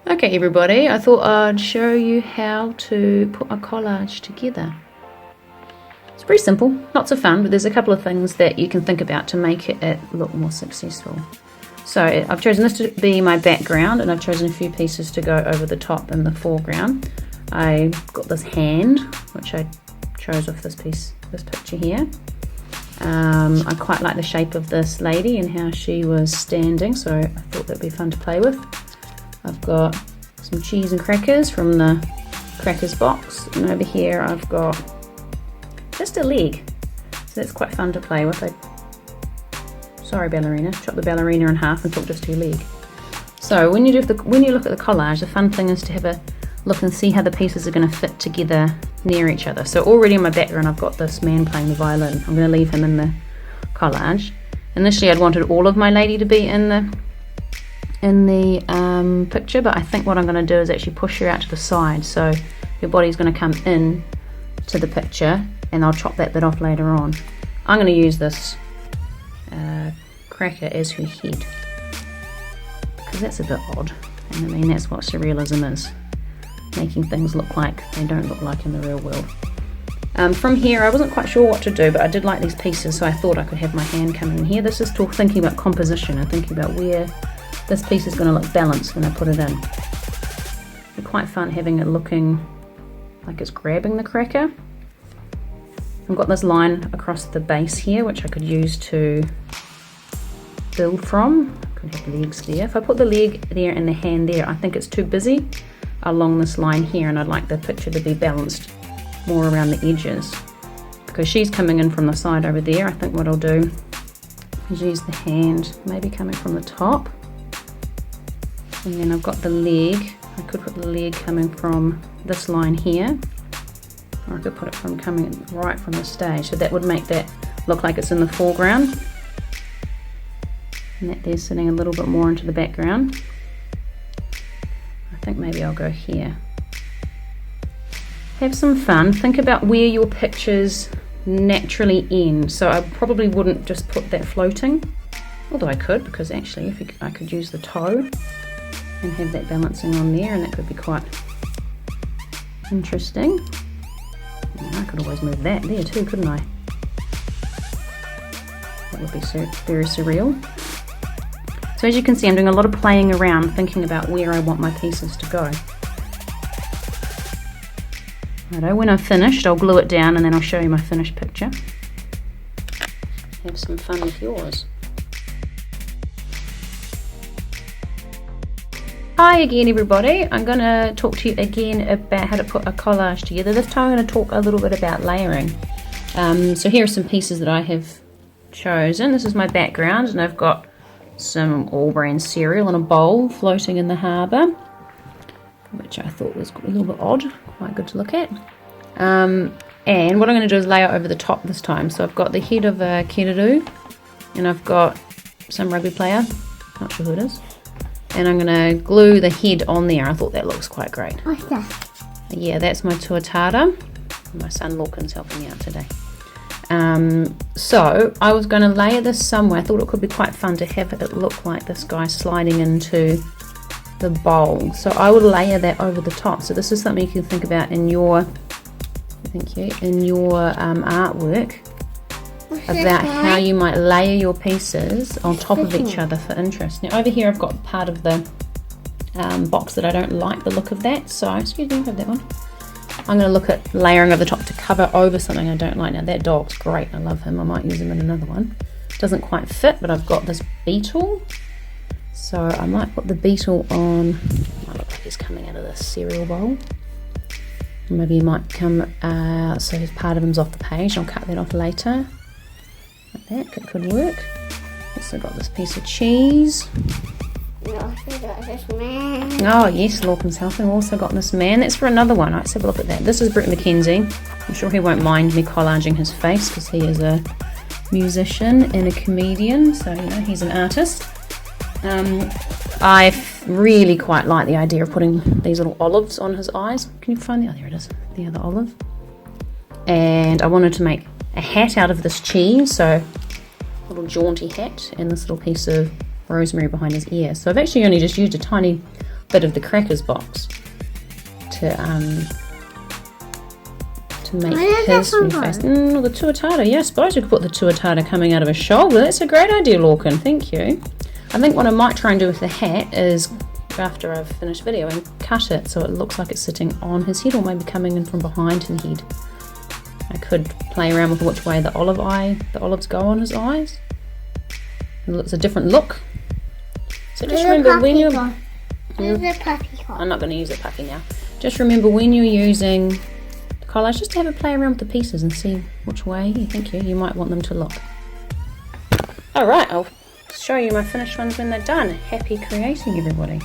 Okay everybody, I thought I'd show you how to put a collage together. It's pretty simple, lots of fun, but there's a couple of things that you can think about to make it look more successful. So I've chosen this to be my background, and I've chosen a few pieces to go over the top in the foreground. I got this hand, which I chose off this picture here. I quite like the shape of this lady and how she was standing, so I thought that'd be fun to play with. I've got some cheese and crackers from the crackers box, and over here I've got just a leg, so that's quite fun to play with. Sorry ballerina, chop the ballerina in half and took just her leg. So when you look at the collage, the fun thing is to have a look and see how the pieces are going to fit together near each other. So already in my background I've got this man playing the violin. I'm going to leave him in the collage. Initially I'd wanted all of my lady to be in the picture, but I think what I'm going to do is actually push her out to the side, so your body's going to come in to the picture, and I'll chop that bit off later on. I'm going to use this cracker as her head, because that's a bit odd, and I mean that's what surrealism is, making things look like they don't look like in the real world. From here I wasn't quite sure what to do, but I did like these pieces, so I thought I could have my hand come in here. This is thinking about composition and thinking about where this piece is going to look balanced when I put it in. It's quite fun having it looking like it's grabbing the cracker. I've got this line across the base here, which I could use to build from. I could have legs there. If I put the leg there and the hand there, I think it's too busy along this line here, and I'd like the picture to be balanced more around the edges. Because she's coming in from the side over there, I think what I'll do is use the hand maybe coming from the top. And then I've got the leg. I could put the leg coming from this line here, or I could put it from coming right from the stage, so that would make that look like it's in the foreground, and that there's sitting a little bit more into the background. I think maybe I'll go here. Have some fun, think about where your pictures naturally end. So I probably wouldn't just put that floating, although I could, because actually I could use the toe and have that balancing on there, and that could be quite interesting. I could always move that there too, couldn't I? That would be very surreal. So as you can see, I'm doing a lot of playing around, thinking about where I want my pieces to go. Righto, when I'm finished, I'll glue it down and then I'll show you my finished picture. Have some fun with yours. Hi again everybody, I'm going to talk to you again about how to put a collage together. This time I'm going to talk a little bit about layering. So here are some pieces that I have chosen. This is my background, and I've got some all brand cereal in a bowl floating in the harbour, which I thought was a little bit odd, quite good to look at. And what I'm going to do is layer over the top this time. So I've got the head of a kiddo, and I've got some rugby player, not sure who it is. And I'm going to glue the head on there. I thought that looks quite great. What's that? Yeah, that's my tuatara. My son Lorcan's helping me out today. So I was going to layer this somewhere. I thought it could be quite fun to have it look like this guy sliding into the bowl. So I would layer that over the top. So this is something you can think about in your, artwork. About how you might layer your pieces on top of each other for interest. Now over here I've got part of the box that I don't like the look of that, so excuse me, I have that one. I'm going to look at layering over the top to cover over something I don't like. Now that dog's great, I love him, I might use him in another one. Doesn't quite fit, but I've got this beetle, so I might put the beetle on. Might look like he's coming out of this cereal bowl. Maybe he might come, so his part of him's off the page. I'll cut that off later. Like that could work. Also got this piece of cheese. No, I got this man. Oh yes, Lorcan's helping. Also got this man. That's for another one. Let's have a look at that. This is Brett McKenzie. I'm sure he won't mind me collaging his face because he is a musician and a comedian, so you know he's an artist. I really quite like the idea of putting these little olives on his eyes. Can you find the? Oh, there it is. The other olive. And I wanted to make a hat out of this cheese, so a little jaunty hat, and this little piece of rosemary behind his ear. So I've actually only just used a tiny bit of the crackers box to make Where does his that new one face. go? The tuatara. Yeah, I suppose you could put the tuatara coming out of his shoulder. That's a great idea, Lorcan. Thank you. I think what I might try and do with the hat is, after I've finished videoing, cut it so it looks like it's sitting on his head, or maybe coming in from behind the head. I could play around with which way the olives go on his eyes. It's a different look. So just remember when you're... Where's the puppy car? I'm not going to use the puppy now. Just remember when you're using the collage, just to have a play around with the pieces and see which way you might want them to look. Alright, I'll show you my finished ones when they're done. Happy creating, everybody.